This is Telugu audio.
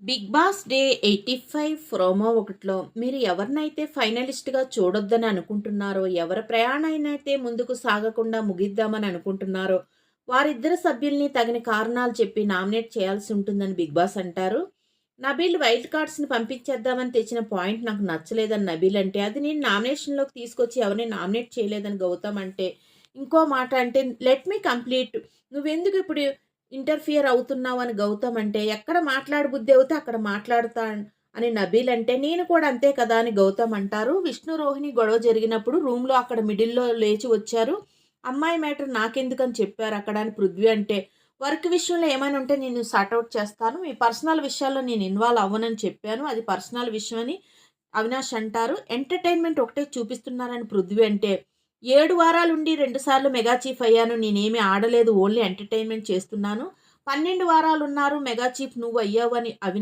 బిగ్ బాస్ డే 85 ప్రోమో ఒకటిలో మీరు ఎవరినైతే ఫైనలిస్ట్‌గా చూడొద్దని అనుకుంటున్నారో, ఎవరి ప్రయాణాన్నైతే ముందుకు సాగకుండా ముగిద్దామని అనుకుంటున్నారో, వారిద్దరు సభ్యుల్ని తగిన కారణాలు చెప్పి నామినేట్ చేయాల్సి ఉంటుందని బిగ్ బాస్ అంటారు. నబీల్ వైల్డ్ కార్డ్స్‌ని పంపించేద్దామని తెచ్చిన పాయింట్ నాకు నచ్చలేదని నబీల్ అంటే, అది నేను నామినేషన్‌లోకి తీసుకొచ్చి ఎవరిని నామినేట్ చేయలేదని గౌతమ్ అంటే, ఇంకో మాట అంటే లెట్ మీ కంప్లీట్. నువ్వెందుకు ఇప్పుడు ఇంటర్ఫియర్ అవుతున్నావు అని గౌతమ్ అంటే, ఎక్కడ మాట్లాడబుద్ధి అవుతే అక్కడ మాట్లాడతా అని నబీల్ అంటే, నేను కూడా అంతే కదా అని గౌతమ్ అంటారు. విష్ణు రోహిణి గొడవ జరిగినప్పుడు రూమ్‌లో అక్కడ మిడిల్‌లో లేచి వచ్చారు. అమ్మాయి మ్యాటర్ నాకెందుకని చెప్పారు అక్కడ అని పృథ్వీ అంటే, వర్క్ విషయంలో ఏమైనా ఉంటే నేను సార్ట్ ఔట్ చేస్తాను. మీ పర్సనల్ విషయాల్లో నేను ఇన్వాల్వ్ అవ్వనని చెప్పాను. అది పర్సనల్ విషయం అని అవినాష్ అంటారు. ఎంటర్‌టైన్‌మెంట్ ఒకటే చూపిస్తున్నారని పృథ్వీ అంటే, 7 వారాలుండి 2 సార్లు మెగా చీఫ్ అయ్యాను. నేనేమి ఆడలేదు. ఓన్లీ ఎంటర్‌టైన్‌మెంట్ చేస్తున్నాను. 12 వారాలున్నారు మెగా చీఫ్ నువ్వు అయ్యావు అని